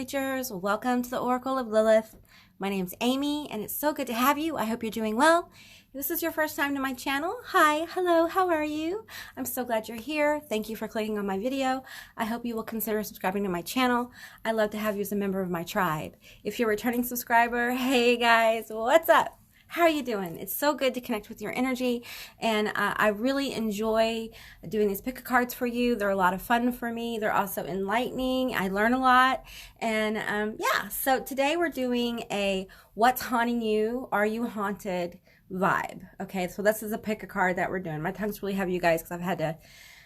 teachers. Welcome to the Oracle of Lilith. My name's Amy, and it's so good to have you. I hope you're doing well. If this is your first time to my channel, hi, hello, how are you? I'm so glad you're here. Thank you for clicking on my video. I hope you will consider subscribing to my channel. I love to have you as a member of my tribe. If you're a returning subscriber, hey guys, what's up? How are you doing? It's so good to connect with your energy, and I really enjoy doing these pick a cards for you. They're a lot of fun for me. They're also enlightening. I learn a lot, and yeah, so today we're doing a What's Haunting You? Are You Haunted? Vibe. Okay, so this is a pick a card that we're doing. My tongue's really heavy, you guys, because I've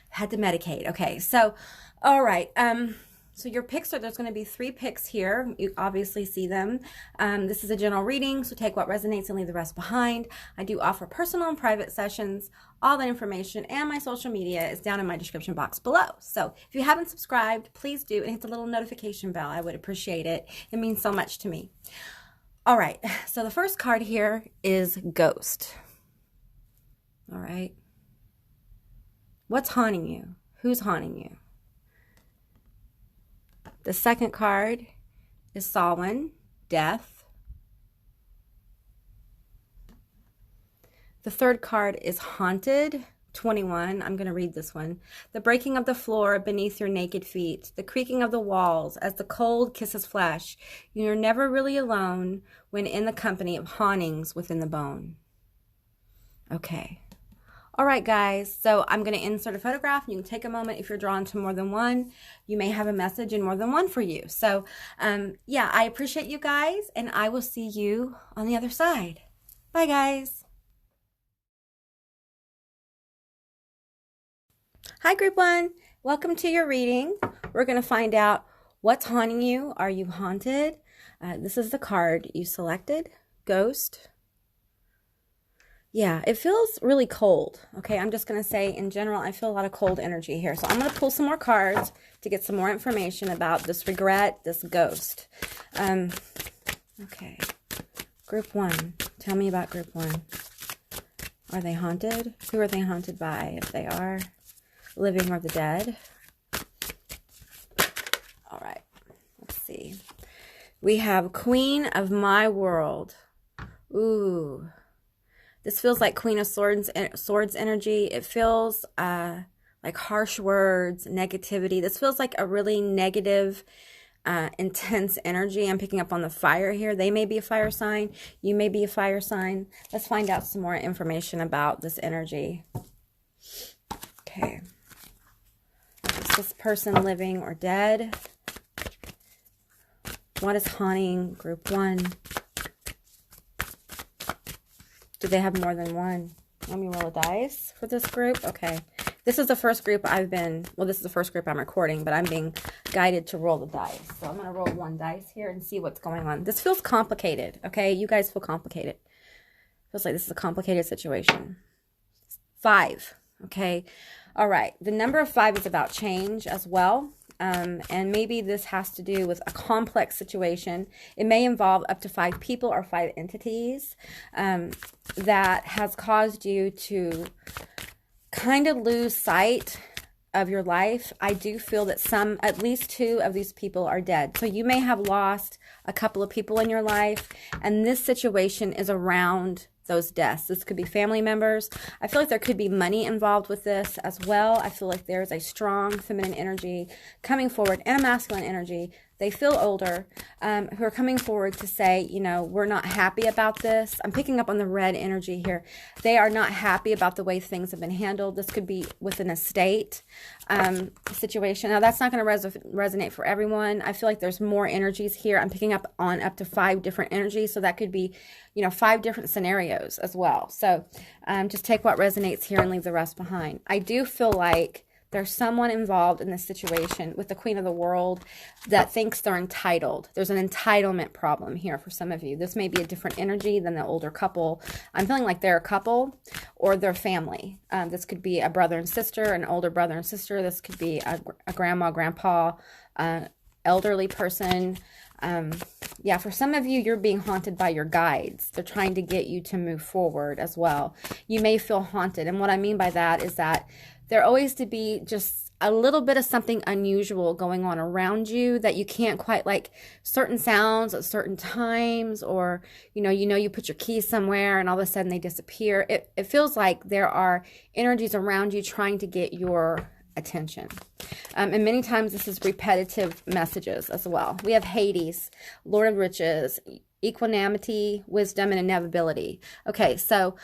had to medicate. Okay, so all right, so your picks are, there's going to be 3 picks here. You obviously see them. This is a general reading, so take what resonates and leave the rest behind. I do offer personal and private sessions. All that information and my social media is down in my description box below. So if you haven't subscribed, please do, and hit the little notification bell. I would appreciate it. It means so much to me. All right, so the first card here is Ghost. All right. What's haunting you? Who's haunting you? The second card is Samhain, Death. The third card is Haunted, 21. I'm going to read this one. The breaking of the floor beneath your naked feet, the creaking of the walls as the cold kisses flesh. You're never really alone when in the company of hauntings within the bone. Okay. All right, guys, so I'm going to insert a photograph. You can take a moment if you're drawn to more than one. You may have a message in more than one for you. So, yeah, I appreciate you guys, and I will see you on the other side. Bye, guys. Hi, Group 1. Welcome to your reading. We're going to find out what's haunting you. Are you haunted? This is the card you selected, Ghost. Yeah, it feels really cold. Okay, I'm just going to say in general, I feel a lot of cold energy here. So I'm going to pull some more cards to get some more information about this regret, this ghost. Okay, Group 1. Tell me about Group 1. Are they haunted? Who are they haunted by, if they are? Living or the dead? All right, let's see. We have Queen of My World. Ooh. This feels like Queen of Swords energy. It feels like harsh words, negativity. This feels like a really negative, intense energy. I'm picking up on the fire here. They may be a fire sign. You may be a fire sign. Let's find out some more information about this energy. Okay. Is this person living or dead? What is haunting Group 1? Do they have more than one? Let me roll a dice for this group. Okay. This is the first group this is the first group I'm recording, but I'm being guided to roll the dice. So I'm going to roll 1 dice here and see what's going on. This feels complicated, okay? You guys feel complicated. Feels like this is a complicated situation. 5, okay? All right. The number of 5 is about change as well. And maybe this has to do with a complex situation. It may involve up to 5 people or 5 entities that has caused you to kind of lose sight of your life. I do feel that at least 2 of these people are dead. So you may have lost a couple of people in your life, and this situation is around those deaths. This could be family members. I feel like there could be money involved with this as well. I feel like there's a strong feminine energy coming forward and a masculine energy. They feel older, who are coming forward to say, you know, we're not happy about this. I'm picking up on the red energy here. They are not happy about the way things have been handled. This could be with an estate situation. Now, that's not going to resonate for everyone. I feel like there's more energies here. I'm picking up on up to 5 different energies. So that could be, you know, 5 different scenarios as well. So just take what resonates here and leave the rest behind. I do feel like there's someone involved in this situation with the Queen of the World that thinks they're entitled. There's an entitlement problem here for some of you. This may be a different energy than the older couple. I'm feeling like they're a couple or their family. This could be a brother and sister, an older brother and sister. This could be a grandma, grandpa, elderly person. Yeah, for some of you, you're being haunted by your guides. They're trying to get you to move forward as well. You may feel haunted. And what I mean by that is that there always to be just a little bit of something unusual going on around you that you can't quite, like certain sounds at certain times, or you put your keys somewhere and all of a sudden they disappear. It feels like there are energies around you trying to get your attention. And many times this is repetitive messages as well. We have Hades, Lord of Riches, equanimity, wisdom, and inevitability. Okay, so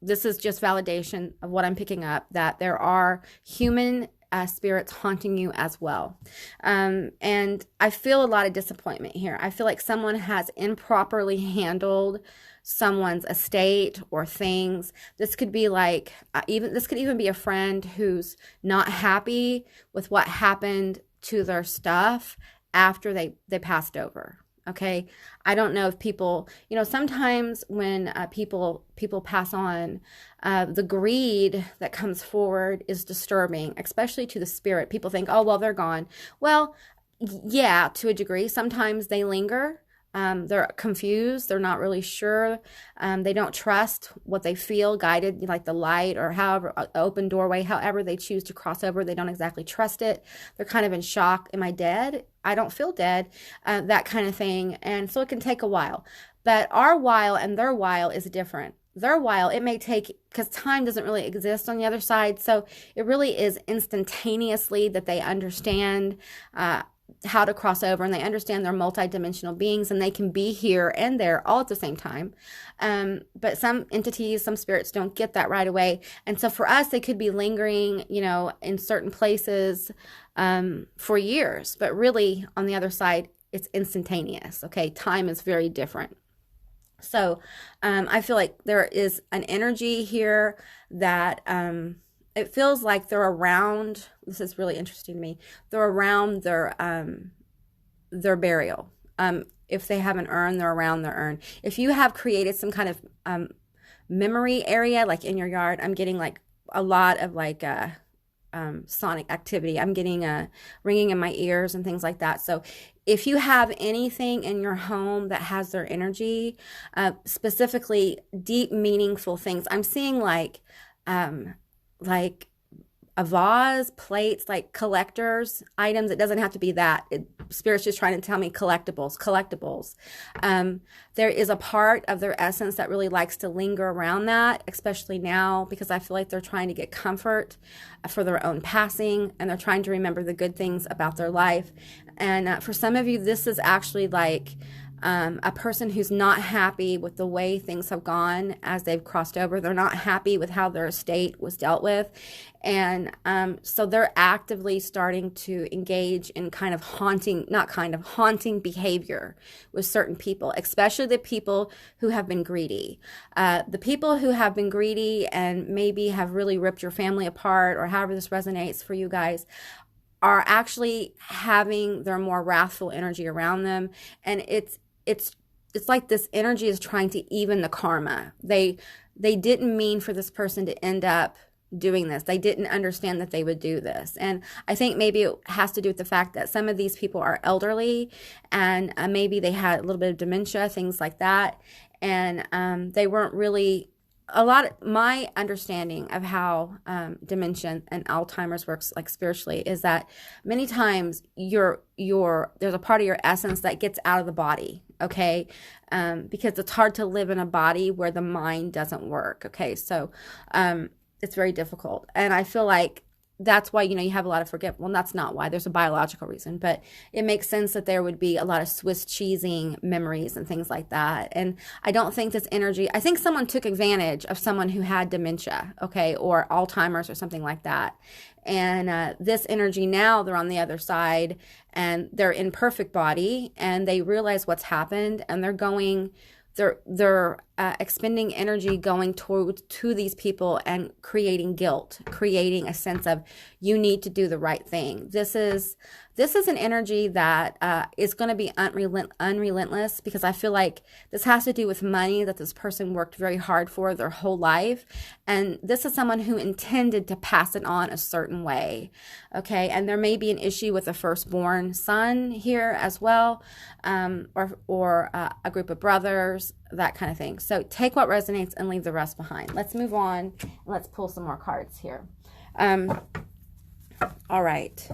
this is just validation of what I'm picking up, that there are human spirits haunting you as well. And I feel a lot of disappointment here. I feel like someone has improperly handled someone's estate or things. This could be like, this could even be a friend who's not happy with what happened to their stuff after they passed over. Okay, I don't know if people, sometimes when people pass on, the greed that comes forward is disturbing, especially to the spirit. People think, oh, well, they're gone. Well, yeah, to a degree. Sometimes they linger. They're confused. They're not really sure. They don't trust what they feel, guided like the light or however, open doorway, however they choose to cross over. They don't exactly trust it. They're kind of in shock. Am I dead? I don't feel dead. That kind of thing. And so it can take a while. But our while and their while is different. Their while, it may take, because time doesn't really exist on the other side. So it really is instantaneously that they understand how to cross over, and they understand they're multidimensional beings and they can be here and there all at the same time. But some entities, some spirits don't get that right away. And so for us, they could be lingering, in certain places for years, but really on the other side, it's instantaneous. Okay. Time is very different. So I feel like there is an energy here that it feels like they're around. This is really interesting to me. They're around their burial. If they have an urn, they're around their urn. If you have created some kind of memory area, like in your yard, I'm getting like a lot of like sonic activity. I'm getting ringing in my ears and things like that. So if you have anything in your home that has their energy, specifically deep, meaningful things, I'm seeing like a vase, plates, like collectors items. It doesn't have to be that. Spirit's just trying to tell me collectibles. There is a part of their essence that really likes to linger around that, especially now, because I feel like they're trying to get comfort for their own passing, and they're trying to remember the good things about their life. And for some of you, this is actually like a person who's not happy with the way things have gone as they've crossed over. They're not happy with how their estate was dealt with. And so they're actively starting to engage in haunting behavior with certain people, especially the people who have been greedy. The people who have been greedy and maybe have really ripped your family apart, or however this resonates for you guys, are actually having their more wrathful energy around them. And it's like this energy is trying to even the karma. They didn't mean for this person to end up doing this. They didn't understand that they would do this. And I think maybe it has to do with the fact that some of these people are elderly, and maybe they had a little bit of dementia, things like that. And they weren't really, my understanding of how dementia and Alzheimer's works, like spiritually, is that many times there's a part of your essence that gets out of the body, okay? Because it's hard to live in a body where the mind doesn't work, okay? So it's very difficult. And I feel like that's why, you have a lot of well, that's not why. There's a biological reason, but it makes sense that there would be a lot of Swiss cheesing memories and things like that. And I don't think this energy, I think someone took advantage of someone who had dementia, okay, or Alzheimer's or something like that. And this energy now, they're on the other side and they're in perfect body, and they realize what's happened, and they're expending energy going to these people and creating guilt, creating a sense of you need to do the right thing. This is an energy that is going to be unrelentless, because I feel like this has to do with money that this person worked very hard for their whole life. And this is someone who intended to pass it on a certain way. Okay. And there may be an issue with a firstborn son here as well, or a group of brothers, that kind of thing. So take what resonates and leave the rest behind. Let's move on and let's pull some more cards here. All right.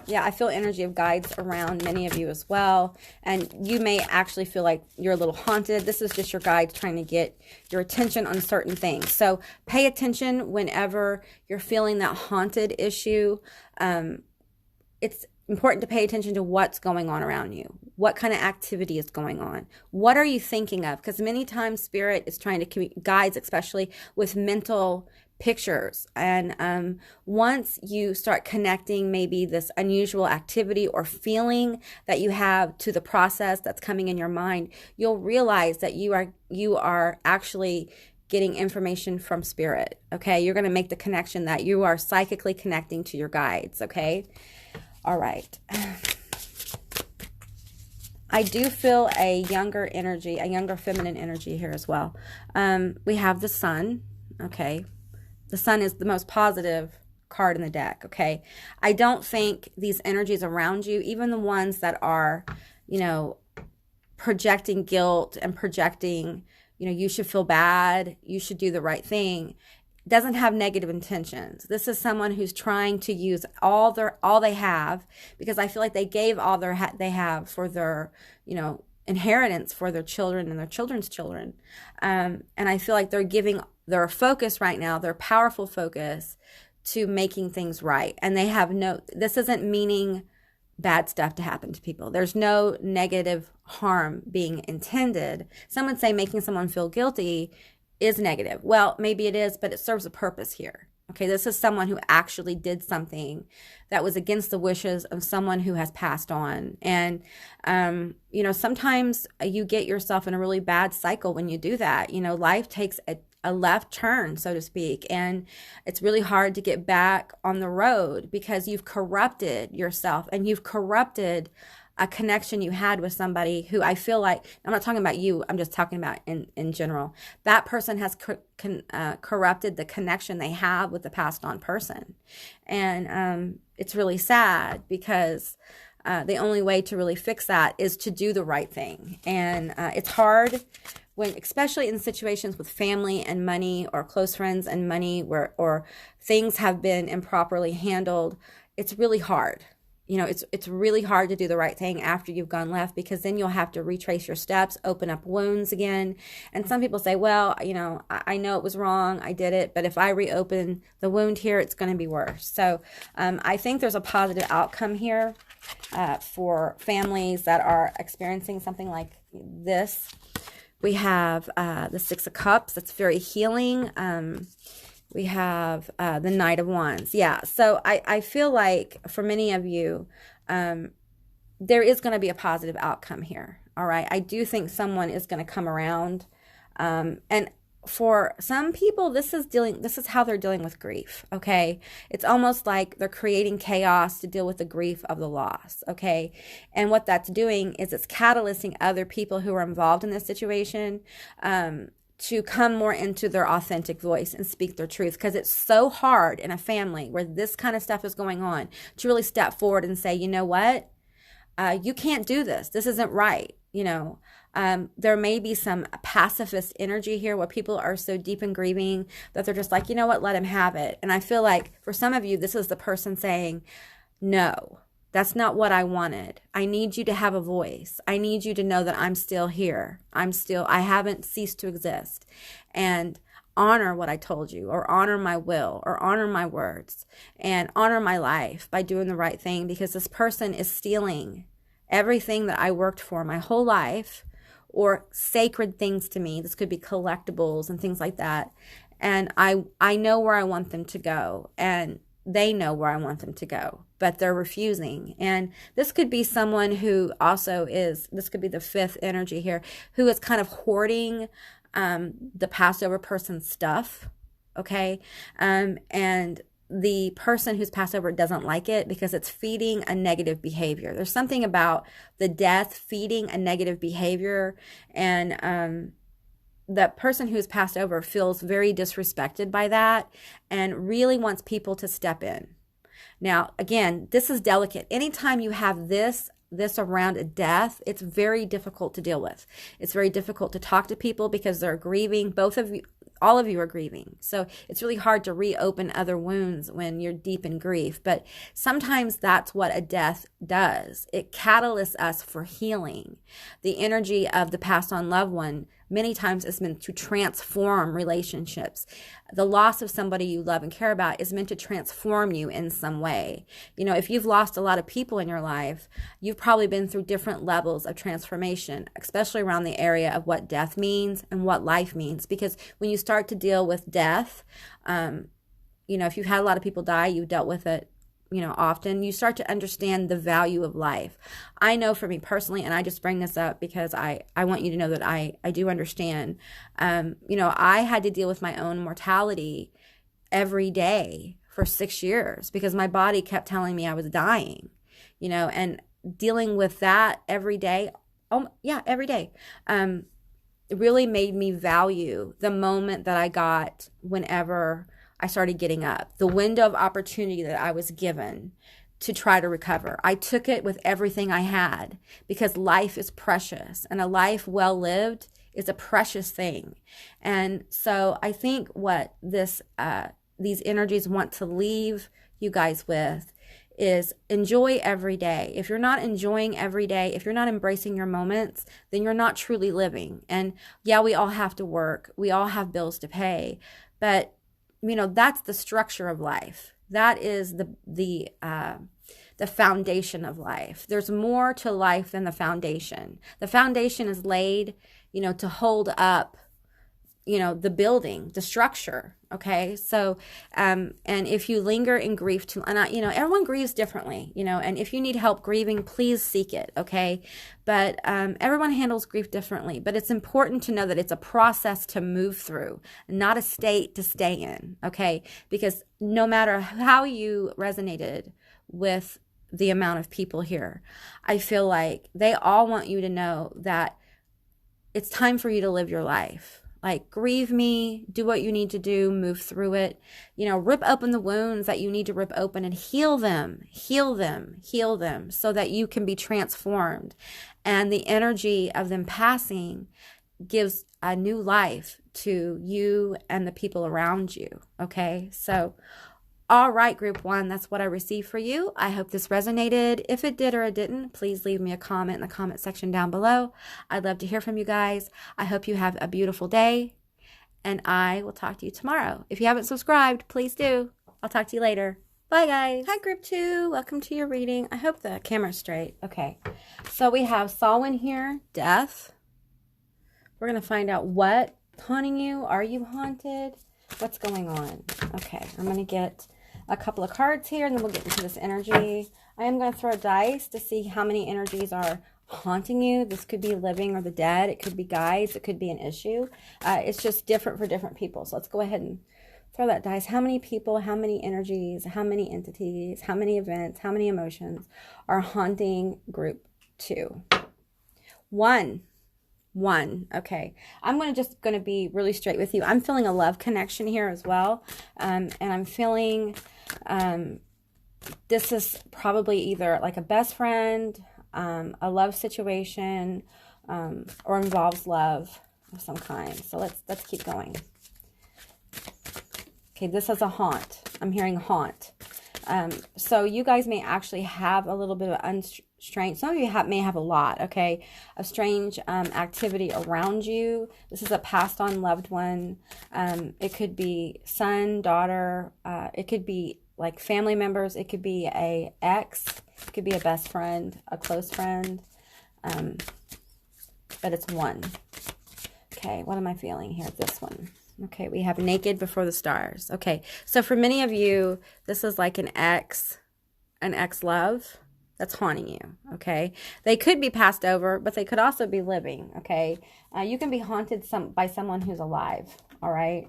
Yeah, I feel energy of guides around many of you as well. And you may actually feel like you're a little haunted. This is just your guides trying to get your attention on certain things. So pay attention whenever you're feeling that haunted issue. It's important to pay attention to what's going on around you. What kind of activity is going on? What are you thinking of? Because many times Spirit is trying to guides, especially with mental pictures. And once you start connecting maybe this unusual activity or feeling that you have to the process that's coming in your mind, you'll realize that you are actually getting information from Spirit. Okay, you're going to make the connection that you are psychically connecting to your guides. Okay, all right. I do feel a younger energy, a younger feminine energy here as well. We have the Sun. Okay. The Sun is the most positive card in the deck, okay? I don't think these energies around you, even the ones that are, you know, projecting guilt and projecting, you know, you should feel bad, you should do the right thing, doesn't have negative intentions. This is someone who's trying to use all they have, because I feel like they gave all they have for their, you know, inheritance for their children and their children's children. And I feel like they're giving their focus right now, their powerful focus, to making things right. And they have this isn't meaning bad stuff to happen to people. There's no negative harm being intended. Some would say making someone feel guilty is negative. Well, maybe it is, but it serves a purpose here. Okay, this is someone who actually did something that was against the wishes of someone who has passed on. And, you know, sometimes you get yourself in a really bad cycle when you do that. You know, life takes a left turn, so to speak, and it's really hard to get back on the road because you've corrupted yourself and you've corrupted a connection you had with somebody who I feel like, I'm not talking about you, I'm just talking about in general. That person has corrupted the connection they have with the passed on person. And it's really sad because the only way to really fix that is to do the right thing. And it's hard when, especially in situations with family and money, or close friends and money, or things have been improperly handled. It's really hard. You know, it's really hard to do the right thing after you've gone left, because then you'll have to retrace your steps, open up wounds again. And some people say, well, you know, I know it was wrong, I did it, but if I reopen the wound here, it's going to be worse. So I think there's a positive outcome here for families that are experiencing something like this. We have the Six of Cups. That's very healing. We have the Knight of Wands. Yeah, so I feel like for many of you, there is going to be a positive outcome here. All right, I do think someone is going to come around. And for some people, this is how they're dealing with grief. Okay, it's almost like they're creating chaos to deal with the grief of the loss. Okay, and what that's doing is it's catalyzing other people who are involved in this situation to come more into their authentic voice and speak their truth, because it's so hard in a family where this kind of stuff is going on to really step forward and say, you know what, you can't do this. This isn't right. You know, there may be some pacifist energy here where people are so deep in grieving that they're just like, you know what, let him have it. And I feel like for some of you, this is the person saying, no, that's not what I wanted. I need you to have a voice. I need you to know that I'm still here. I haven't ceased to exist. And honor what I told you, or honor my will, or honor my words, and honor my life by doing the right thing, because this person is stealing everything that I worked for my whole life, or sacred things to me. This could be collectibles and things like that. And I know where I want them to go, and they know where I want them to go, but they're refusing. And this could be someone who also this could be the fifth energy here, who is kind of hoarding the passed over person's stuff. Okay. And the person who's passed over doesn't like it because it's feeding a negative behavior. There's something about the death feeding a negative behavior, and the person who's passed over feels very disrespected by that and really wants people to step in. Now, again, this is delicate. Anytime you have this around a death, it's very difficult to deal with. It's very difficult to talk to people because they're grieving. Both of you, all of you are grieving. So it's really hard to reopen other wounds when you're deep in grief. But sometimes that's what a death does. It catalysts us for healing. The energy of the passed on loved one many times is meant to transform relationships. The loss of somebody you love and care about is meant to transform you in some way. You know, if you've lost a lot of people in your life, you've probably been through different levels of transformation, especially around the area of what death means and what life means. Because when you start to deal with death, you know, if you've had a lot of people die, you've dealt with it, you know, often, you start to understand the value of life. I know for me personally, and I just bring this up because I want you to know that I do understand. You know, I had to deal with my own mortality every day for 6 years because my body kept telling me I was dying, you know, and dealing with that every day. Oh yeah, every day. It really made me value the moment that I got whenever I started getting up, the window of opportunity that I was given to try to recover. I took it with everything I had because life is precious, and a life well lived is a precious thing. And so I think what these energies want to leave you guys with is enjoy every day. If you're not enjoying every day, if you're not embracing your moments, then you're not truly living. And yeah, we all have to work. We all have bills to pay, but you know, that's the structure of life. That is the foundation of life. There's more to life than the foundation. The foundation is laid, you know, to hold up, you know, the building, the structure. Okay. So, and if you linger in grief too, and you know, everyone grieves differently, you know, and if you need help grieving, please seek it. Okay. But, everyone handles grief differently, but it's important to know that it's a process to move through, not a state to stay in. Okay. Because no matter how you resonated with the amount of people here, I feel like they all want you to know that it's time for you to live your life. Like, grieve me, do what you need to do, move through it, you know, rip open the wounds that you need to rip open and heal them so that you can be transformed. And the energy of them passing gives a new life to you and the people around you. Okay. So, all right, group one, that's what I received for you. I hope this resonated. If it did or it didn't, please leave me a comment in the comment section down below. I'd love to hear from you guys. I hope you have a beautiful day, and I will talk to you tomorrow. If you haven't subscribed, please do. I'll talk to you later. Bye, guys. Hi, group two. Welcome to your reading. I hope the camera's straight. Okay, so we have Samhain here, death. We're going to find out what's haunting you. Are you haunted? What's going on? Okay, I'm going to get a couple of cards here, and then we'll get into this energy. I am going to throw dice to see how many energies are haunting you. This could be living or the dead. It could be guides. It could be an issue. It's just different for different people. So let's go ahead and throw that dice. How many people, how many energies, how many entities, how many events, how many emotions are haunting group two? One. Okay, I'm going to be really straight with you. I'm feeling a love connection here as well, and I'm feeling this is probably either like a best friend, a love situation, or involves love of some kind. So let's keep going. Okay, this is a haunt. I'm hearing haunt. So you guys may actually have a little bit of strange, some of you may have a lot, okay, of strange activity around you. This is a passed on loved one. It could be son, daughter, it could be like family members, it could be a ex, it could be a best friend, a close friend, but it's one. Okay, what am I feeling here? This one. Okay, we have naked before the stars. Okay, so for many of you, this is like an ex-love that's haunting you, okay? They could be passed over, but they could also be living, okay? You can be haunted by someone who's alive, all right?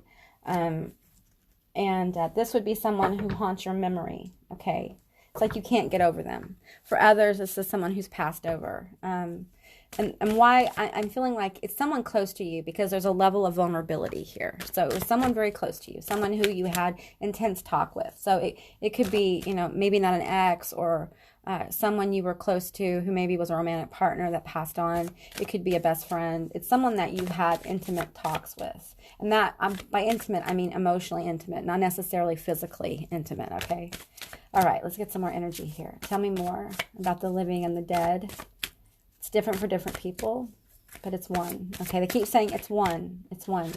This would be someone who haunts your memory, okay? It's like you can't get over them. For others, this is someone who's passed over. And why I'm feeling like it's someone close to you, because there's a level of vulnerability here. So it was someone very close to you, someone who you had intense talk with. So it could be, you know, maybe not an ex or someone you were close to who maybe was a romantic partner that passed on. It could be a best friend. It's someone that you had intimate talks with. And that, by intimate, I mean emotionally intimate, not necessarily physically intimate, okay? All right, let's get some more energy here. Tell me more about the living and the dead. It's different for different people, but it's one. Okay, they keep saying it's one. It's one.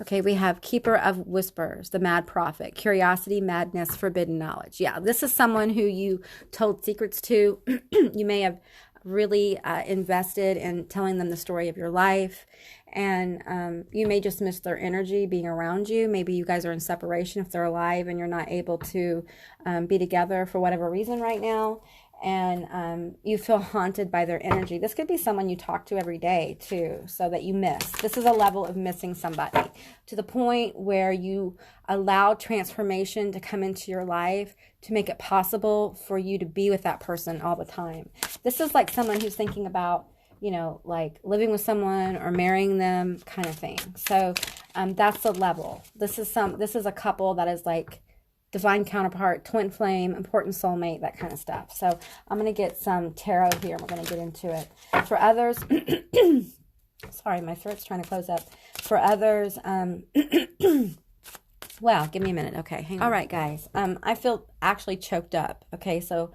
Okay, we have Keeper of Whispers, the Mad Prophet, Curiosity, Madness, Forbidden Knowledge. Yeah, this is someone who you told secrets to. You may have really invested in telling them the story of your life, and you may just miss their energy being around you. Maybe you guys are in separation if they're alive and you're not able to be together for whatever reason right now. And you feel haunted by their energy. This could be someone you talk to every day too, so that you miss. This is a level of missing somebody to the point where you allow transformation to come into your life to make it possible for you to be with that person all the time. This is like someone who's thinking about, you know, like living with someone or marrying them kind of thing. So that's the level. This is a couple that is like divine counterpart, twin flame, important soulmate, that kind of stuff. So I'm going to get some tarot here. We're going to get into it. For others, sorry, my throat's trying to close up. For others, well, give me a minute. Okay, hang on. All right, guys. I feel actually choked up. Okay, so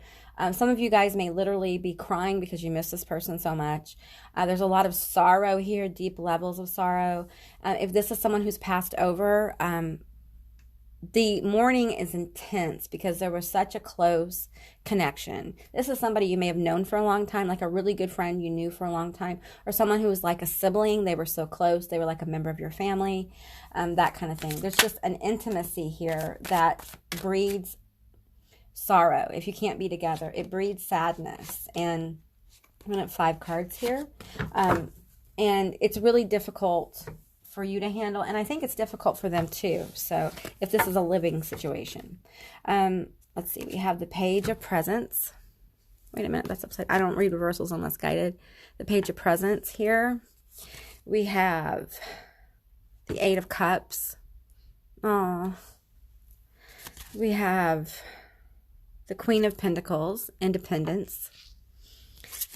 some of you guys may literally be crying because you miss this person so much. There's a lot of sorrow here, deep levels of sorrow. If this is someone who's passed over, the mourning is intense because there was such a close connection. This is somebody you may have known for a long time, like a really good friend you knew for a long time, or someone who was like a sibling. They were so close. They were like a member of your family, that kind of thing. There's just an intimacy here that breeds sorrow. If you can't be together, it breeds sadness. And I'm going to have 5 cards here. And it's really difficult for you to handle, and I think it's difficult for them too. So if this is a living situation, let's see, we have the Page of Presents. Wait a minute, that's upside. I don't read reversals unless guided. The Page of Presents here. We have the 8 of Cups. Oh, we have the Queen of Pentacles, Independence.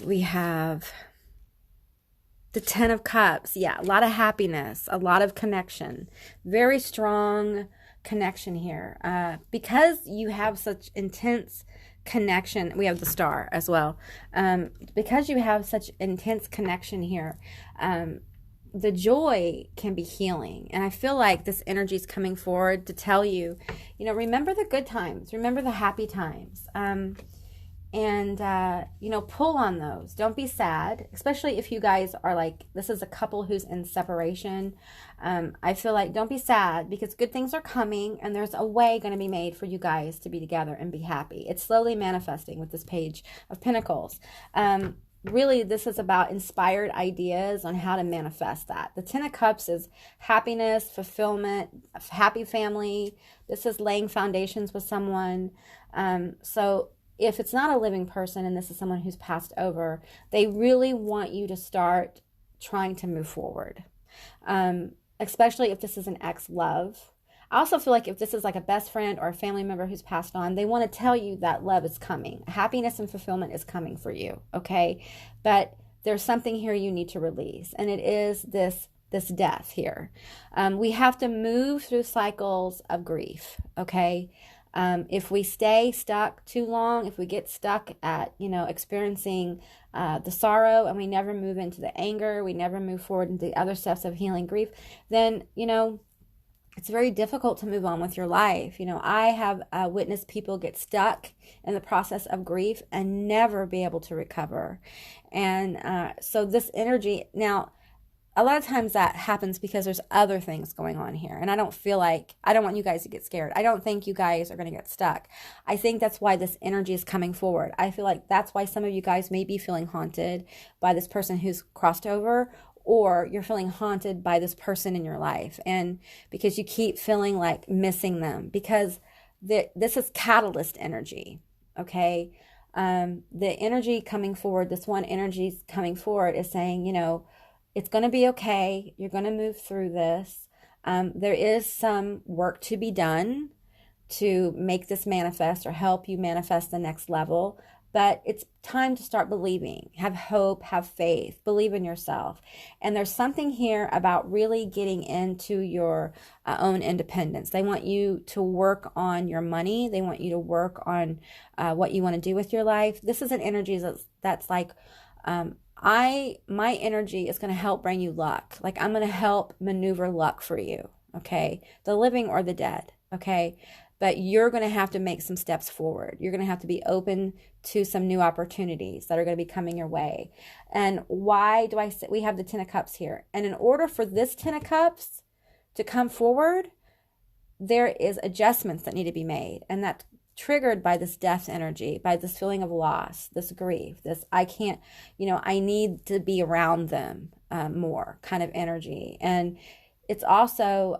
We have the 10 of Cups. Yeah, a lot of happiness, a lot of connection. Very strong connection here. Because you have such intense connection, we have the Star as well. Because you have such intense connection here, the joy can be healing. And I feel like this energy is coming forward to tell you, you know, remember the good times, remember the happy times. You know, pull on those. Don't be sad, especially if you guys are like, this is a couple who's in separation. I feel like don't be sad because good things are coming and there's a way going to be made for you guys to be together and be happy. It's slowly manifesting with this Page of Pentacles. Really, this is about inspired ideas on how to manifest that. The 10 of Cups is happiness, fulfillment, happy family. This is laying foundations with someone. So if it's not a living person and this is someone who's passed over, they really want you to start trying to move forward, especially if this is an ex-love. I also feel like if this is like a best friend or a family member who's passed on, they want to tell you that love is coming. Happiness and fulfillment is coming for you, okay? But there's something here you need to release, and it is this death here. We have to move through cycles of grief, okay? If we stay stuck too long, if we get stuck at, you know, experiencing the sorrow and we never move into the anger, we never move forward into the other steps of healing grief, then, you know, it's very difficult to move on with your life. You know, I have witnessed people get stuck in the process of grief and never be able to recover. And so this energy, now, a lot of times that happens because there's other things going on here. And I don't want you guys to get scared. I don't think you guys are going to get stuck. I think that's why this energy is coming forward. I feel like that's why some of you guys may be feeling haunted by this person who's crossed over, or you're feeling haunted by this person in your life. And because you keep feeling like missing them, because this is catalyst energy, okay? The energy coming forward, this one energy coming forward is saying, you know, it's going to be okay. You're going to move through this. There is some work to be done to make this manifest or help you manifest the next level. But it's time to start believing, have hope, have faith, believe in yourself. And there's something here about really getting into your own independence. They want you to work on your money. They want you to work on what you want to do with your life. This is an energy that's like, my energy is going to help bring you luck. Like, I'm going to help maneuver luck for you. Okay. The living or the dead. Okay. But you're going to have to make some steps forward. You're going to have to be open to some new opportunities that are going to be coming your way. And why do I say we have the 10 of Cups here? And in order for this 10 of Cups to come forward, there is adjustments that need to be made. And that's triggered by this death energy, by this feeling of loss, this grief, this I can't, I need to be around them more kind of energy. And it's also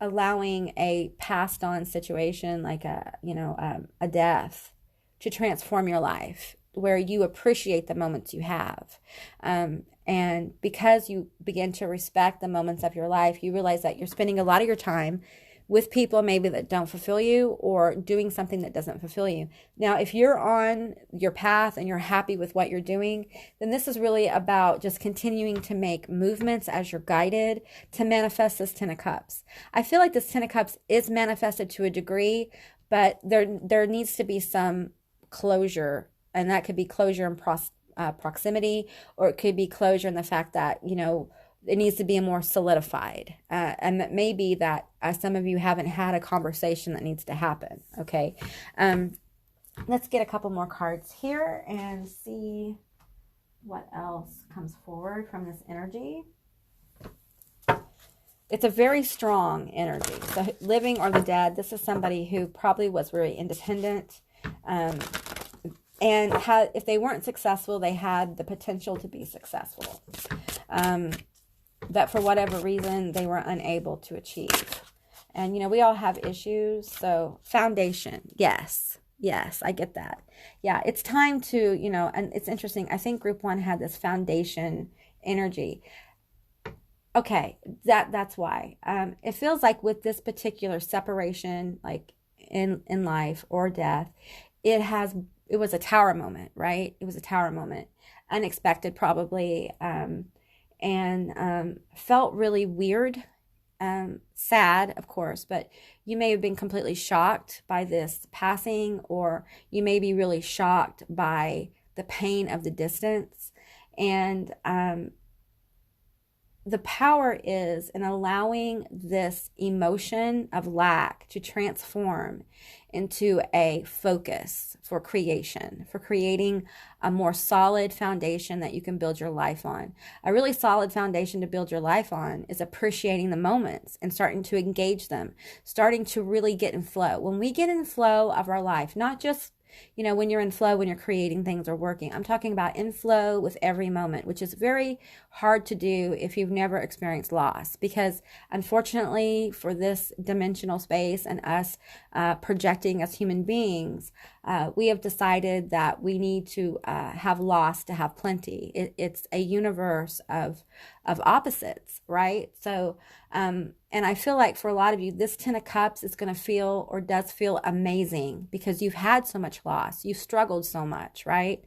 allowing a passed on situation like a death to transform your life, where you appreciate the moments you have. And because you begin to respect the moments of your life, you realize that you're spending a lot of your time with people maybe that don't fulfill you, or doing something that doesn't fulfill you. Now, if you're on your path and you're happy with what you're doing, then this is really about just continuing to make movements as you're guided to manifest this 10 of Cups. I feel like this 10 of Cups is manifested to a degree, but there needs to be some closure, and that could be closure in proximity, or it could be closure in the fact that, it needs to be more solidified. And that may be that some of you haven't had a conversation that needs to happen. Okay. Let's get a couple more cards here and see what else comes forward from this energy. It's a very strong energy. So living or the dead, this is somebody who probably was very independent. And if they weren't successful, they had the potential to be successful. That for whatever reason, they were unable to achieve. And, we all have issues. So foundation. Yes, I get that. Yeah, it's time to, and it's interesting. I think group 1 had this foundation energy. Okay, that's why. It feels like with this particular separation, like in life or death, it was a tower moment, right? It was a tower moment. Unexpected, probably. And felt really weird, sad, of course, but you may have been completely shocked by this passing, or you may be really shocked by the pain of the distance. And the power is in allowing this emotion of lack to transform into a focus for creation, for creating a more solid foundation that you can build your life on. A really solid foundation to build your life on is appreciating the moments and starting to engage them, starting to really get in flow. When we get in flow of our life, not just when you're in flow, when you're creating things or working. I'm talking about in flow with every moment, which is very hard to do if you've never experienced loss. Because unfortunately, for this dimensional space and us projecting as human beings, we have decided that we need to have loss to have plenty. It's a universe of opposites, right? So, and I feel like for a lot of you, this 10 of Cups is going to feel, or does feel, amazing because you've had so much loss. You've struggled so much, right?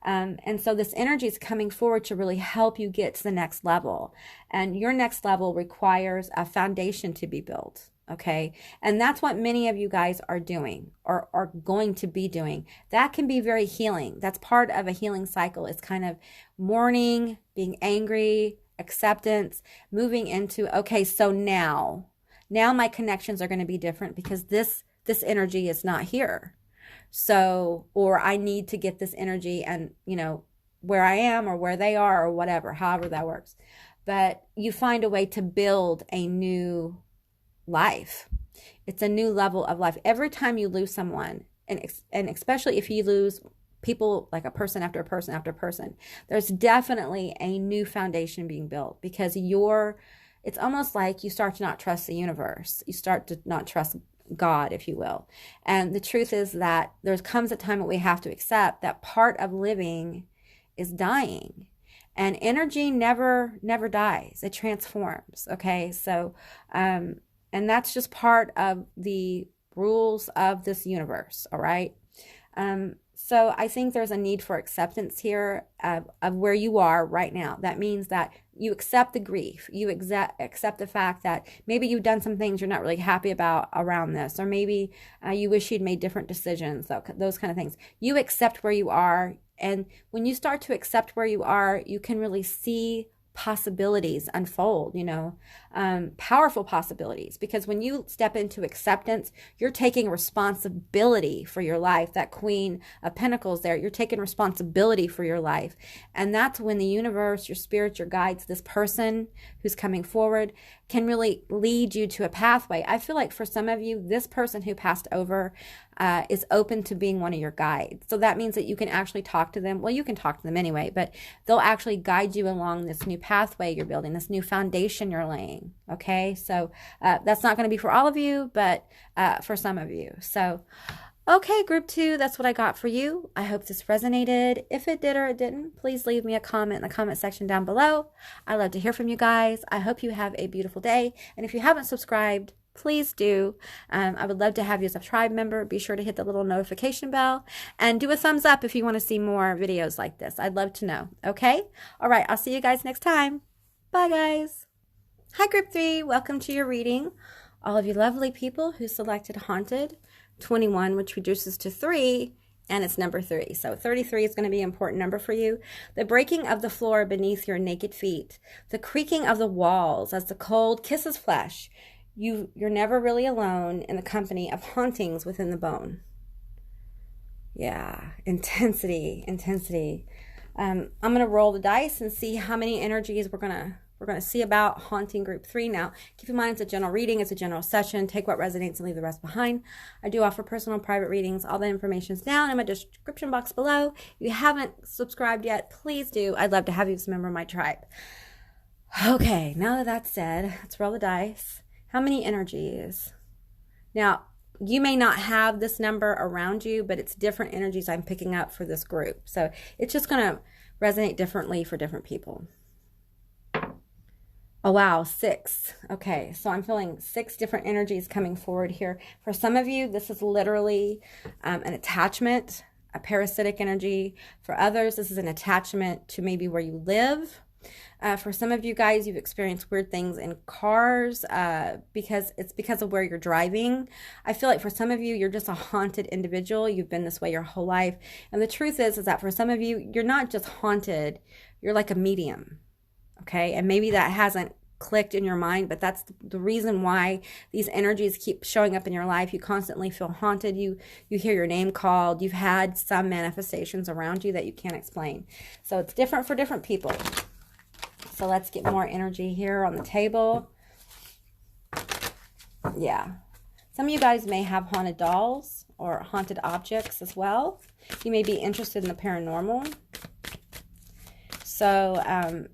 And so this energy is coming forward to really help you get to the next level. And your next level requires a foundation to be built, okay? And that's what many of you guys are doing, or are going to be doing. That can be very healing. That's part of a healing cycle. It's kind of mourning, being angry, acceptance, moving into, okay, so now my connections are going to be different because this energy is not here. So, or I need to get this energy and, where I am or where they are or whatever, however that works. But you find a way to build a new life. It's a new level of life. Every time you lose someone, and especially if you lose people, like a person after a person after a person, there's definitely a new foundation being built, because it's almost like you start to not trust the universe. You start to not trust God, if you will. And the truth is that there comes a time that we have to accept that part of living is dying. And energy never dies. It transforms. Okay. So, and that's just part of the rules of this universe, all right? So I think there's a need for acceptance here of where you are right now. That means that you accept the grief. You accept the fact that maybe you've done some things you're not really happy about around this, or maybe you wish you'd made different decisions, those kind of things. You accept where you are. And when you start to accept where you are, you can really see possibilities unfold, powerful possibilities, because when you step into acceptance, you're taking responsibility for your life. That Queen of Pentacles there, you're taking responsibility for your life. And that's when the universe, your spirit, your guides, this person who's coming forward can really lead you to a pathway. I feel like for some of you, this person who passed over is open to being one of your guides. So that means that you can actually talk to them. Well, you can talk to them anyway, but they'll actually guide you along this new pathway you're building, this new foundation you're laying. Okay, so that's not going to be for all of you, but for some of you. So, okay, group 2, that's what I got for you. I hope this resonated. If it did or it didn't, please leave me a comment in the comment section down below. I love to hear from you guys. I hope you have a beautiful day. And if you haven't subscribed, please do. I would love to have you as a tribe member. Be sure to hit the little notification bell and do a thumbs up if you want to see more videos like this. I'd love to know. Okay? All right. I'll see you guys next time. Bye, guys. Hi, group 3. Welcome to your reading. All of you lovely people who selected Haunted 21, which reduces to 3, and it's number 3. So 33 is going to be an important number for you. The breaking of the floor beneath your naked feet. The creaking of the walls as the cold kisses flesh. You're never really alone in the company of hauntings within the bone. Yeah, intensity. I'm gonna roll the dice and see how many energies we're gonna see about haunting group 3. Now, keep in mind it's a general reading, it's a general session. Take what resonates and leave the rest behind. I do offer personal private readings. All the information is down in my description box below. If you haven't subscribed yet, please do. I'd love to have you as a member of my tribe. Okay, now that that's said, let's roll the dice. How many energies? Now, you may not have this number around you, but it's different energies I'm picking up for this group. So it's just going to resonate differently for different people. Oh, wow, 6. Okay, so I'm feeling 6 different energies coming forward here. For some of you, this is literally an attachment, a parasitic energy. For others, this is an attachment to maybe where you live. For some of you guys, you've experienced weird things in cars because of where you're driving. I feel like for some of you, you're just a haunted individual. You've been this way your whole life. And the truth is that for some of you, you're not just haunted. You're like a medium. Okay? And maybe that hasn't clicked in your mind, but that's the reason why these energies keep showing up in your life. You constantly feel haunted. You hear your name called. You've had some manifestations around you that you can't explain. So it's different for different people. So let's get more energy here on the table. Yeah. Some of you guys may have haunted dolls or haunted objects as well. You may be interested in the paranormal. So,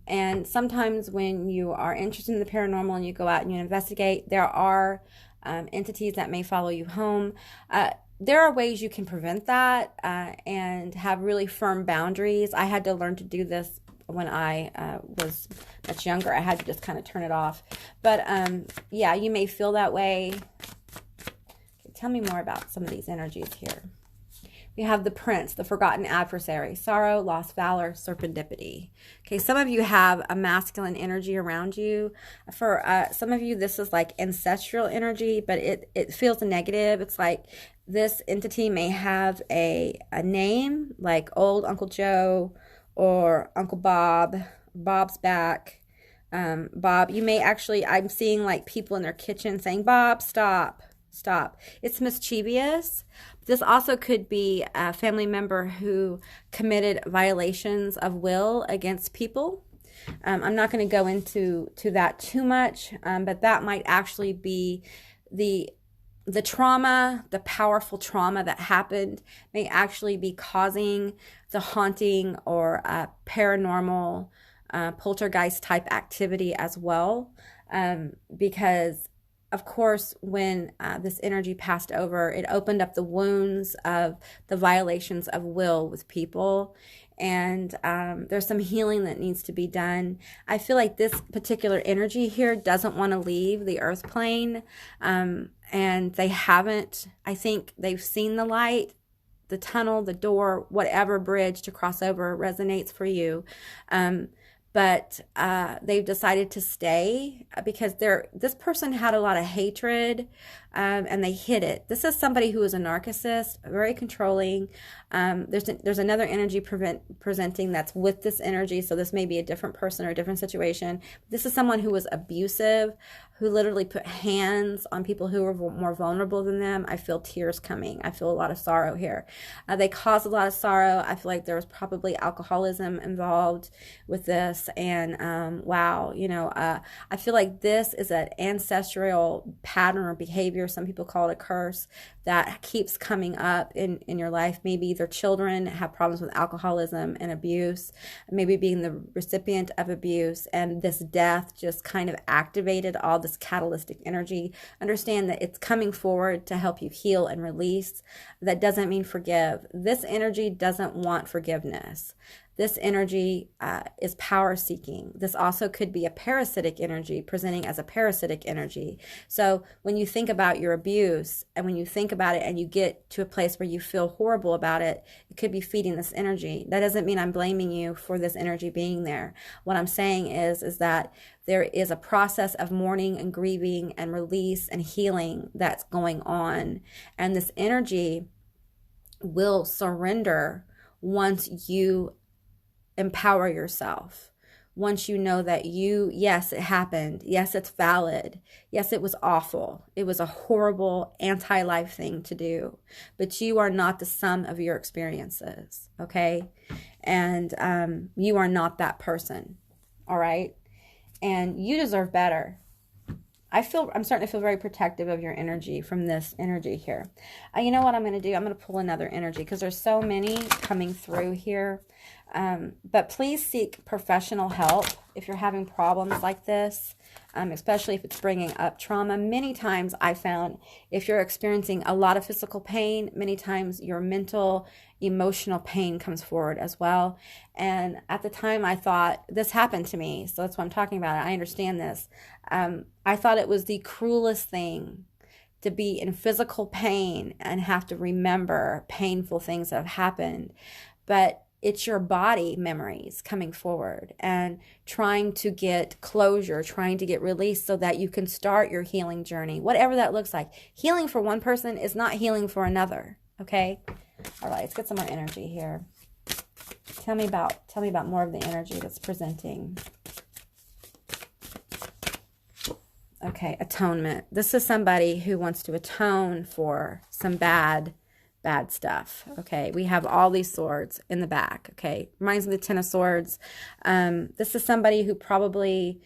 and sometimes when you are interested in the paranormal and you go out and you investigate, there are entities that may follow you home. There are ways you can prevent that and have really firm boundaries. I had to learn to do this when I was much younger. I had to just kind of turn it off. But yeah, you may feel that way. Okay, tell me more about some of these energies here. We have the Prince, the forgotten adversary, sorrow, lost valor, serendipity. Okay, some of you have a masculine energy around you. For some of you, this is like ancestral energy, but it feels negative. It's like this entity may have a name like Old Uncle Joe, or Uncle Bob, Bob's back. Bob, you may actually, I'm seeing like people in their kitchen saying, Bob, stop. It's mischievous. This also could be a family member who committed violations of will against people. I'm not going to go into that too much, but that might actually be the trauma, the powerful trauma that happened may actually be causing the haunting or paranormal poltergeist type activity as well. Because, of course, when this energy passed over, it opened up the wounds of the violations of will with people. And there's some healing that needs to be done. I feel like this particular energy here doesn't want to leave the earth plane. and they haven't, I think they've seen the light, the tunnel, the door, whatever bridge to cross over resonates for you. But they've decided to stay because this person had a lot of hatred, and they hid it. This is somebody who is a narcissist, very controlling. There's another energy presenting that's with this energy, so this may be a different person or a different situation. This is someone who was abusive, who literally put hands on people who were more vulnerable than them. I feel tears coming. I feel a lot of sorrow here. They caused a lot of sorrow. I feel like there was probably alcoholism involved with this. And wow, I feel like this is an ancestral pattern or behavior. Some people call it a curse that keeps coming up in your life. Maybe their children have problems with alcoholism and abuse, maybe being the recipient of abuse, and this death just kind of activated all this catalytic energy. Understand that it's coming forward to help you heal and release. That doesn't mean forgive. This energy doesn't want forgiveness. This energy is power seeking. This also could be a parasitic energy, presenting as a parasitic energy. So when you think about your abuse, and when you think about it and you get to a place where you feel horrible about it, it could be feeding this energy. That doesn't mean I'm blaming you for this energy being there. What I'm saying is that there is a process of mourning and grieving and release and healing that's going on. And this energy will surrender once you empower yourself. Once you know that yes, it happened. Yes, it's valid. Yes, it was awful. It was a horrible anti-life thing to do. But you are not the sum of your experiences, okay? And you are not that person, all right? And you deserve better. I'm starting to feel very protective of your energy from this energy here. You know what I'm going to do? I'm going to pull another energy because there's so many coming through here. But please seek professional help if you're having problems like this, especially if it's bringing up trauma. Many times I found if you're experiencing a lot of physical pain, many times your mental, emotional pain comes forward as well. And at the time I thought, this happened to me, so that's what I'm talking about. I understand this. I thought it was the cruelest thing to be in physical pain and have to remember painful things that have happened. But it's your body memories coming forward and trying to get closure, trying to get release so that you can start your healing journey, whatever that looks like. Healing for one person is not healing for another, okay? All right, let's get some more energy here. Tell me about more of the energy that's presenting. Okay, atonement. This is somebody who wants to atone for some bad stuff. Okay, we have all these swords in the back. Okay, reminds me of the Ten of Swords. This is somebody who probably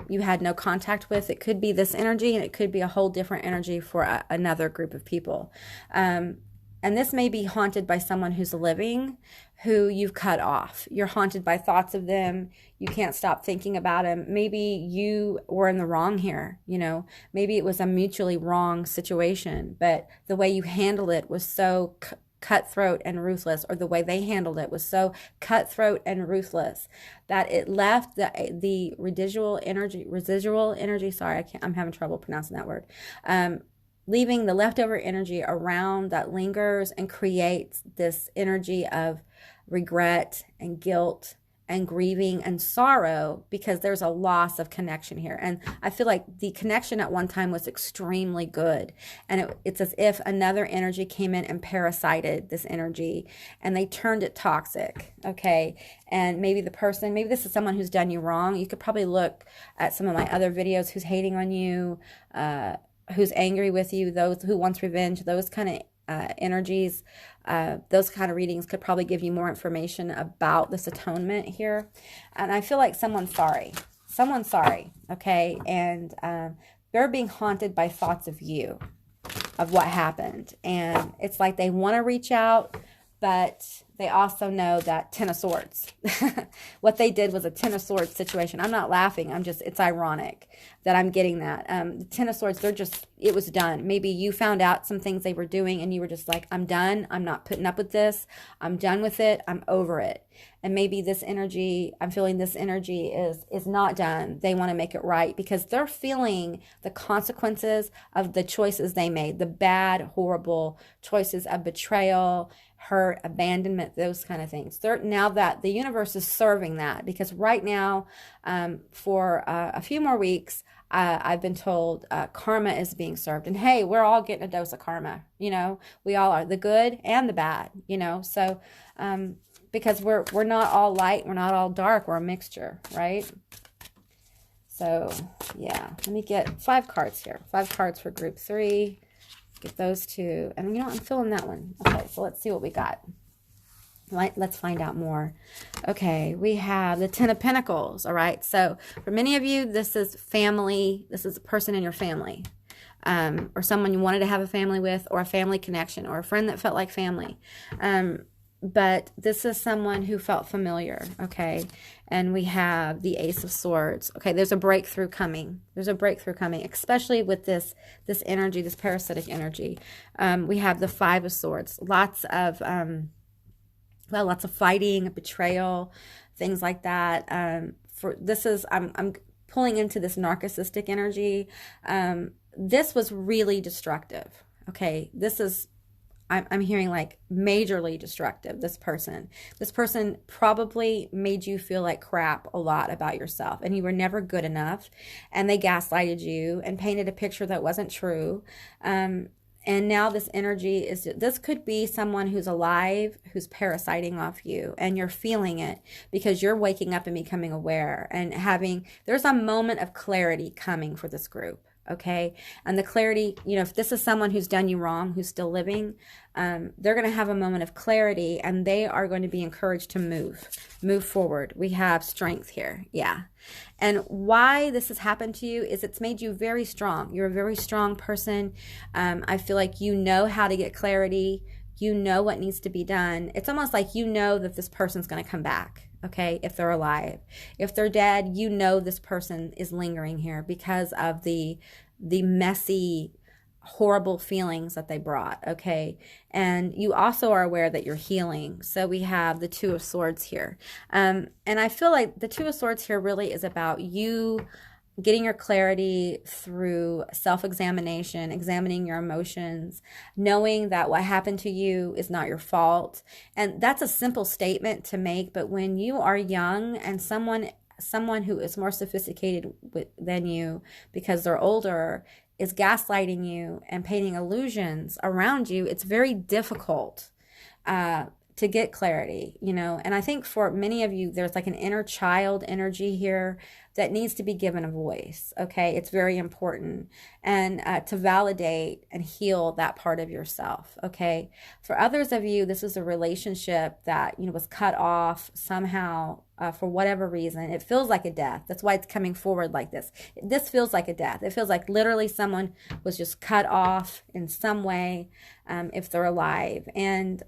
you had no contact with. It could be this energy, and it could be a whole different energy for another group of people. And this may be haunted by someone who's living, who you've cut off. You're haunted by thoughts of them. You can't stop thinking about them. Maybe you were in the wrong here, Maybe it was a mutually wrong situation, but the way you handled it was so cutthroat and ruthless, or the way they handled it was so cutthroat and ruthless that it left the residual energy, sorry, I'm having trouble pronouncing that word, leaving the leftover energy around that lingers and creates this energy of regret and guilt and grieving and sorrow, because there's a loss of connection here. And I feel like the connection at one time was extremely good, and it's as if another energy came in and parasited this energy, and they turned it toxic, okay? And maybe this is someone who's done you wrong. You could probably look at some of my other videos, who's hating on you, who's angry with you, those who wants revenge, those kind of energies, those kind of readings could probably give you more information about this atonement here. And I feel like someone's sorry, okay? And they're being haunted by thoughts of you, of what happened. And it's like they want to reach out, but they also know that Ten of Swords. What they did was a Ten of Swords situation. I'm not laughing. It's ironic that I'm getting that. The Ten of Swords, it was done. Maybe you found out some things they were doing and you were just like, I'm done. I'm not putting up with this. I'm done with it. I'm over it. And maybe this energy, I'm feeling this energy is not done. They want to make it right because they're feeling the consequences of the choices they made, the bad, horrible choices of betrayal, hurt, abandonment, those kind of things. Now that the universe is serving that, because right now, for a few more weeks, I've been told karma is being served. And hey, we're all getting a dose of karma. We all are, the good and the bad, so because we're not all light, we're not all dark, we're a mixture, right? So yeah, let me get 5 cards here. 5 cards for group 3. Get those 2. And I'm feeling that one. Okay, so let's see what we got. Let's find out more. Okay, we have the Ten of Pentacles, all right? So for many of you, this is family. This is a person in your family, or someone you wanted to have a family with, or a family connection, or a friend that felt like family. But this is someone who felt familiar, okay? And we have the Ace of Swords. Okay, there's a breakthrough coming. There's a breakthrough coming, especially with this energy, this parasitic energy. We have the Five of Swords. Lots of fighting, betrayal, things like that. I'm pulling into this narcissistic energy. This was really destructive. Okay, I'm hearing like majorly destructive. This person probably made you feel like crap a lot about yourself, and you were never good enough, and they gaslighted you and painted a picture that wasn't true. And now this energy this could be someone who's alive, who's parasiting off you, and you're feeling it because you're waking up and becoming aware and there's a moment of clarity coming for this group. Okay. And the clarity, if this is someone who's done you wrong, who's still living, they're going to have a moment of clarity, and they are going to be encouraged to move forward. We have strength here. Yeah. And why this has happened to you is it's made you very strong. You're a very strong person. I feel like you know how to get clarity. You know what needs to be done. It's almost like that this person's going to come back. Okay, if they're alive. If they're dead, this person is lingering here because of the messy, horrible feelings that they brought. Okay, and you also are aware that you're healing. So we have the Two of Swords here. And I feel like the Two of Swords here really is about you getting your clarity through self-examination, examining your emotions, knowing that what happened to you is not your fault. And that's a simple statement to make, but when you are young and someone who is more sophisticated than you because they're older is gaslighting you and painting illusions around you, it's very difficult to get clarity, and I think for many of you, there's like an inner child energy here that needs to be given a voice. Okay. It's very important. And to validate and heal that part of yourself. Okay. For others of you, this is a relationship that, was cut off somehow for whatever reason. It feels like a death. That's why it's coming forward like this. This feels like a death. It feels like literally someone was just cut off in some way, if they're alive. And,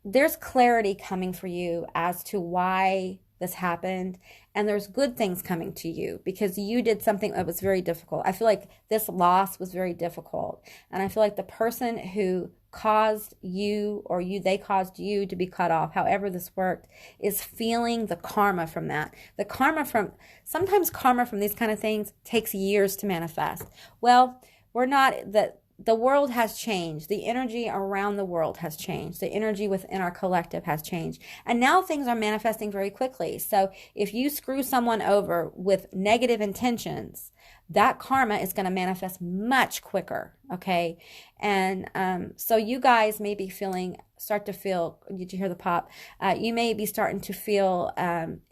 there's clarity coming for you as to why this happened, and there's good things coming to you because you did something that was very difficult. I feel like this loss was very difficult, and I feel like the person who caused you or they caused you to be cut off, however this worked, is feeling the karma from that. Sometimes karma from these kind of things takes years to manifest. Well, the world has changed. The energy around the world has changed. The energy within our collective has changed. And now things are manifesting very quickly. So if you screw someone over with negative intentions, that karma is going to manifest much quicker. Okay. And so you guys may be start to feel, did you hear the pop? You may be starting to feel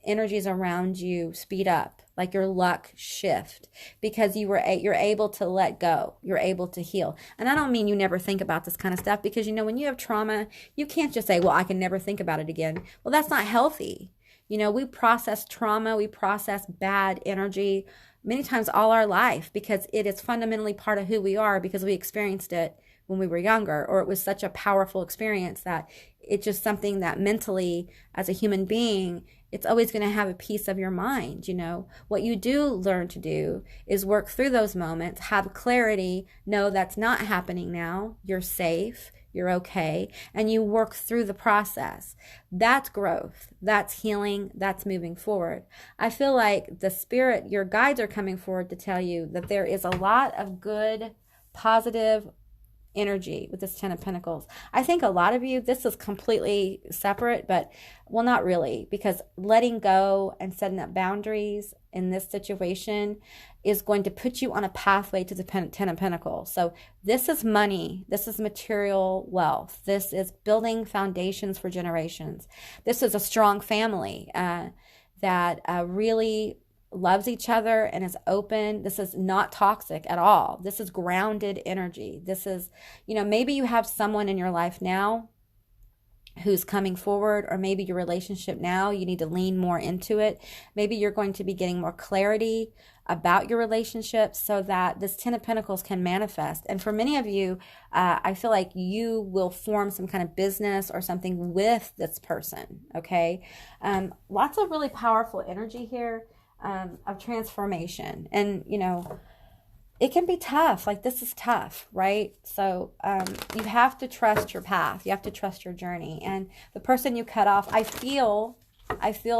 energies around you speed up, like your luck shift, because you're able to let go, you're able to heal. And I don't mean you never think about this kind of stuff, because when you have trauma, you can't just say, well, I can never think about it again. Well, that's not healthy. We process trauma, we process bad energy many times all our life because it is fundamentally part of who we are, because we experienced it when we were younger, or it was such a powerful experience that it's just something that mentally, as a human being, it's always going to have a piece of your mind. You know, what you do learn to do is work through those moments, have clarity, know that's not happening now, you're safe, you're okay, and you work through the process. That's growth, that's healing, that's moving forward. I feel like the spirit, your guides are coming forward to tell you that there is a lot of good, positive energy with this Ten of Pentacles. I think a lot of you, this is completely separate, but well, not really, because letting go and setting up boundaries in this situation is going to put you on a pathway to the Ten of Pentacles. So this is money, this is material wealth, this is building foundations for generations. This is a strong family that really loves each other and is open. This is not toxic at all. This is grounded energy. This is, you know, maybe you have someone in your life now who's coming forward, or maybe your relationship now, you need to lean more into it. Maybe you're going to be getting more clarity about your relationship so that this Ten of Pentacles can manifest. And for many of you, I feel like you will form some kind of business or something with this person, okay? Lots of really powerful energy here. Of transformation. And you know, it can be tough. Like, this is tough, right? So you have to trust your path, you have to trust your journey. And the person you cut off, I feel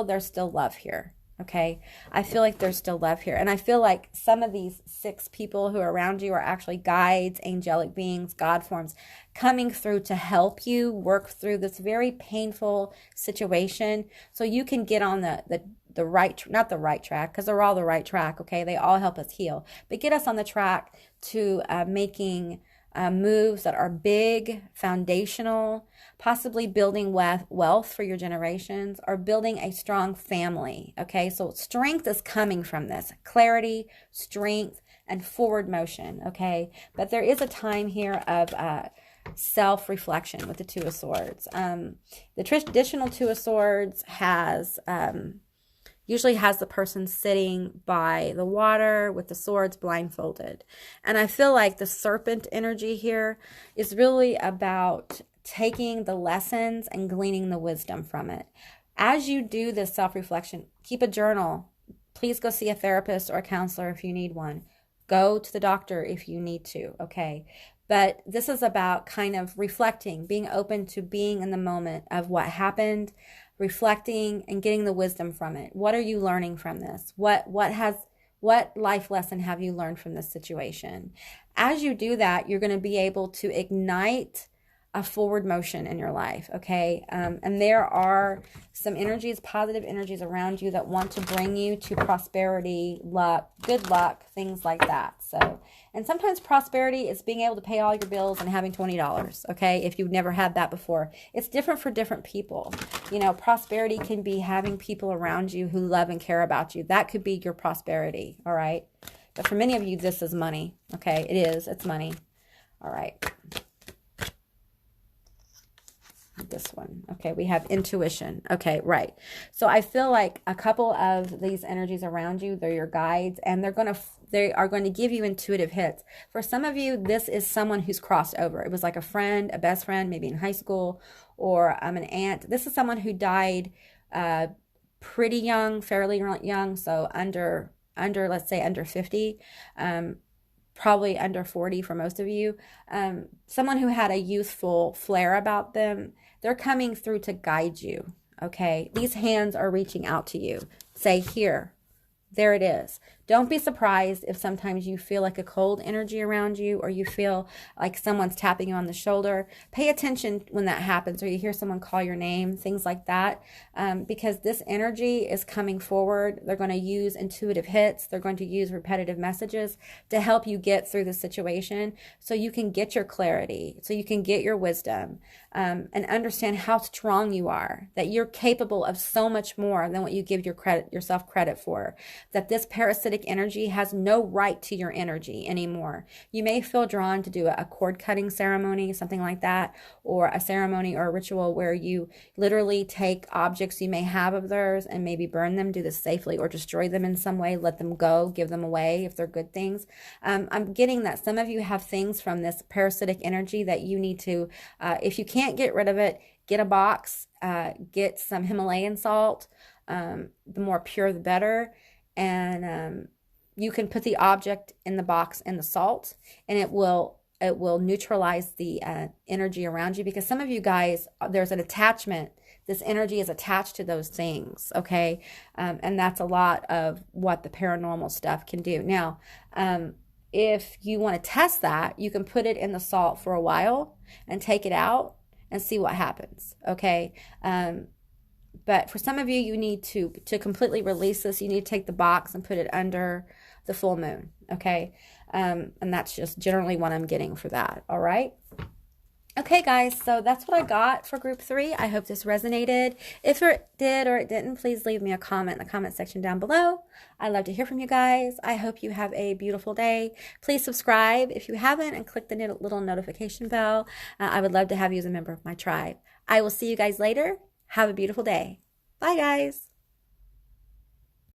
there's still love here. Okay, I feel like there's still love here. And I feel like some of these 6 people who are around you are actually guides, angelic beings, God forms, coming through to help you work through this very painful situation so you can get on the right, not the right track, because they're all the right track, okay? They all help us heal. But get us on the track to making moves that are big, foundational, possibly building wealth for your generations, or building a strong family, okay? So strength is coming from this. Clarity, strength, and forward motion, okay? But there is a time here of self-reflection with the Two of Swords. The traditional Two of Swords usually has the person sitting by the water with the swords blindfolded. And I feel like the serpent energy here is really about taking the lessons and gleaning the wisdom from it. As you do this self-reflection, keep a journal. Please go see a therapist or a counselor if you need one. Go to the doctor if you need to, okay? But this is about kind of reflecting, being open to being in the moment of what happened, reflecting and getting the wisdom from it. What are you learning from this? What life lesson have you learned from this situation? As you do that, you're going to be able to ignite a forward motion in your life, okay? And there are some energies, positive energies around you that want to bring you to prosperity, luck, good luck, things like that. So, and sometimes prosperity is being able to pay all your bills and having $20, okay? If you've never had that before. It's different for different people. You know, prosperity can be having people around you who love and care about you. That could be your prosperity, all right? But for many of you, this is money, okay? It is, it's money, all right? This one, okay, we have intuition, okay, right. So I feel like a couple of these energies around you, they're your guides, and they are going to give you intuitive hits. For some of you, this is someone who's crossed over. It was like a friend, a best friend, maybe in high school, or an aunt. This is someone who died pretty young, fairly young, so under let's say under 50, probably under 40 for most of you. Someone who had a youthful flair about them. They're coming through to guide you, okay? These hands are reaching out to you. Say, here, there it is. Don't be surprised if sometimes you feel like a cold energy around you, or you feel like someone's tapping you on the shoulder. Pay attention when that happens, or you hear someone call your name, things like that, because this energy is coming forward. They're going to use intuitive hits. They're going to use repetitive messages to help you get through the situation so you can get your clarity, so you can get your wisdom, and understand how strong you are, that you're capable of so much more than what you give yourself credit for, that this parasitic energy has no right to your energy anymore. You may feel drawn to do a cord cutting ceremony, something like that, or a ceremony or a ritual where you literally take objects you may have of theirs and maybe burn them, do this safely, or destroy them in some way, let them go, give them away if they're good things. I'm getting that some of you have things from this parasitic energy that you need to, if you can't get rid of it, get a box, get some Himalayan salt. The more pure, the better. And you can put the object in the box in the salt, and it will neutralize the energy around you, because some of you guys, there's an attachment. This energy is attached to those things, okay? And that's a lot of what the paranormal stuff can do. Now, if you want to test that, you can put it in the salt for a while and take it out and see what happens, okay? But for some of you, you need to completely release this. You need to take the box and put it under the full moon, okay? And that's just generally what I'm getting for that, all right? Okay, guys, so that's what I got for group 3. I hope this resonated. If it did or it didn't, please leave me a comment in the comment section down below. I love to hear from you guys. I hope you have a beautiful day. Please subscribe if you haven't, and click the little notification bell. I would love to have you as a member of my tribe. I will see you guys later. Have a beautiful day. Bye, guys.